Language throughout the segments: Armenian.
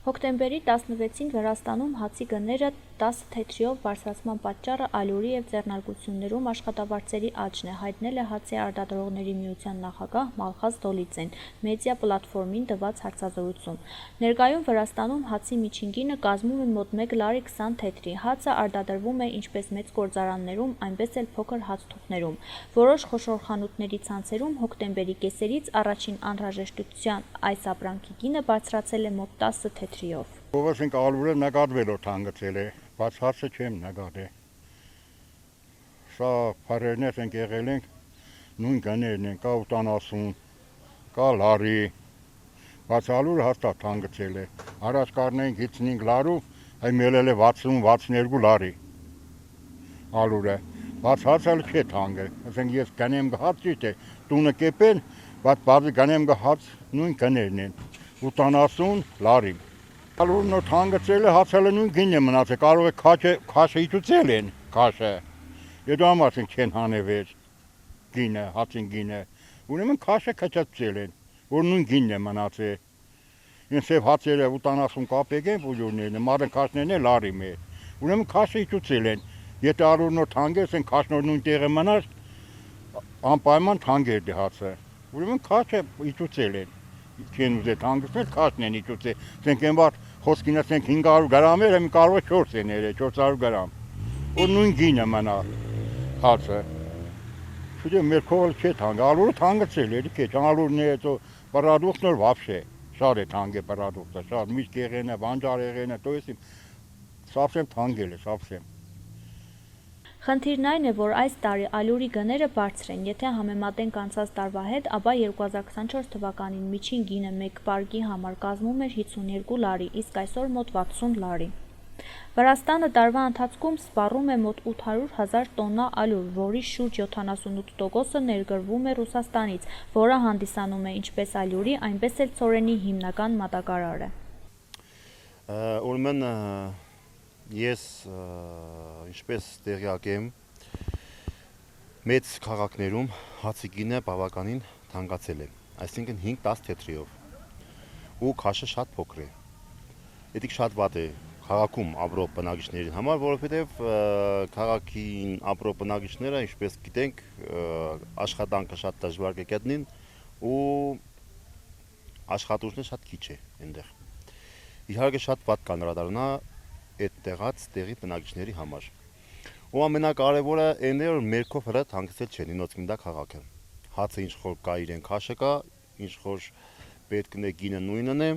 Հոկտեմբերի 16-ին Վրաստանում հացի գները 10 թեթրիով բարձրացման պատճառը ալյուրի և ձեռնարկություններում աշխատավարձերի աճն է, հայտնել է Հացի արտադրողների միության նախագահ Մալխազ Դոլիձեն մեդիա պլատֆորմին տված հարցազրույցում։ Ներկայում Վրաստանում հացի միջին գինը կազմում է մոտ 1 լարի 20 թեթրի։ Հացը արտադրվում է ինչպես մեծ գործարաններում, այնպես էլ փոքր հացթուղթներում։ Որոշ խոշոր խանութների ցանցերում հոկտեմբերի կեսերից առաջին անհրաժեշտության այս ապրանքի գինը բարձրացել է մոտ 10 թեթրիով։ Ովսենք ալուրը նկատվելով թանկացել է, բայց հացը չեմ նկատել։ Սա փարերն ենք եղել ենք, նույն գներն են, կա 80, կա լարի, բայց ալուրը հաստատ թանկացել է։ Առաջ կառնեինք 55 լարու, այ մելել է 60-62 լարի ալուրը, բայց հացը չէ թանկը։ Ասենք ես գնեմ հաց ճիշտ է, տունը կեպեն, բայց բացի գնեմ հաց նույն գներն են, 80 լարի։ Ալուրն որ թանկացել է, հացը նույն գինն է մնացել, կարող է քաշը իջուցել են, քաշը։ Եդու համար չեն հանվել գինը, հացին գինը։ Ուրեմն քաշը քչացել են, որ նույն գինն է մնացել։ Ինձ եւ հացերը 80 կապեկ են բուժուրներն, մարդ քաշներն էլ լարի մեր։ Ուրեմն քաշը իջուցել են։ Եթե ալուրն որ թանկես են, քաշն որ նույն տեղը մնար, անպայման թանկեր դե հացը։ Ուրեմն քաշը իջուցել են։ Չեն ուզել թանկացնել, քաշն են իջուցել։ Ասենք այն բար խոսքին ասենք 500 գրամ էր, եմ կարող է 4 են երել, 400 գրամ։ Որ նույն գինը մնա հացը։ Չգիտեմ, մեր քողը չէ թանկ, ալուրը թանկացել է, քիչ ալուրն է, то продуктն որ вообще շատ է թանկ է продуктը, շատ միշտ եղենը, բանջար եղենը, то есть совсем թանկել է, совсем։ Խնդիրն այն է, որ այս տարի ալյուրի գները բարձր են, եթե համեմատենք անցած տարվա հետ, ապա 2024 թվականին միջին գինը մեկ պարկի համար կազմում էր 52 լարի, իսկ այսօր մոտ 60 լարի։ Վրաստանը տարվա ընթացքում սպառում է մոտ 800,000 տոննա ալյուր, որի շուրջ 78%-ը ներգրվում է Ռուսաստանից, որը հանդիսանում է ինչպես ալյուրի, այնպես էլ ցորենի հիմնական մատակարարը։ Ուրեմն ես ինչպես տեղյակ եմ, մեծ քաղաքներում հացի գինը բավականին թանկացել է, այսինքն 5-10 թեթրիով ու քաշը շատ փոքր է։ Դա շատ վատ է քաղաքում ապրող բնակիչների համար, որովհետև քաղաքին ապրող բնակիչները, ինչպես գիտենք, աշխատանքը շատ դժվար է գտնին ու աշխատուժն շատ քիչ է այնտեղ։ Իհարկե շատ վատ կանրադառնա այդ տեղի բնակիչների համար։ Ու ամենակարևորը այն է, որ մեր քով հրը թանկացել չէ Նինոցկինդա քաղաքը։ Հացը ինչ որ կա իրեն քաշը կա, ինչ որ պետք է գինը նույնն է։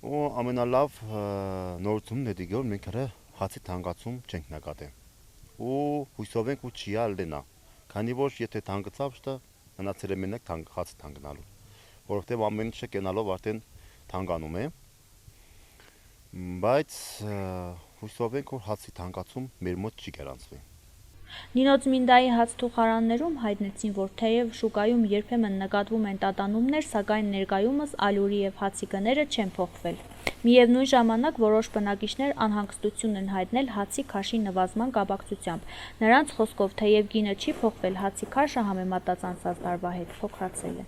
Ու ամենալավ նորությունն է դիգոր մենք հրը հացի թանկացում չենք նկատել։ Ու հույսով ենք ու չի ալնա։ Քանի որ եթե թանկացավ, դա մնացել է մենակ հացը թանկանալու։ Որովհետև ամեն ինչը կենալով արդեն թանկանում է։ Բայց հույսով ենք, որ հացի թանկացում մեր մոտ չի գրանցվի։ Նինոցմինդայի հացթուխարաններում հայտնեցին, որ թեև շուկայում երբեմն նկատվում են տատանումներ, սակայն ներկայումս ալյուրի և հացի գները չեն փոխվել։ Միևնույն ժամանակ որոշ բնակիչներ անհանգստություն են հայտնել հացի քաշի նվազման կապակցությամբ։ Նրանց խոսքով թեև գինը չի փոխվել, հացի քաշը համեմատած անցած տարվա հետ փոքրացել է։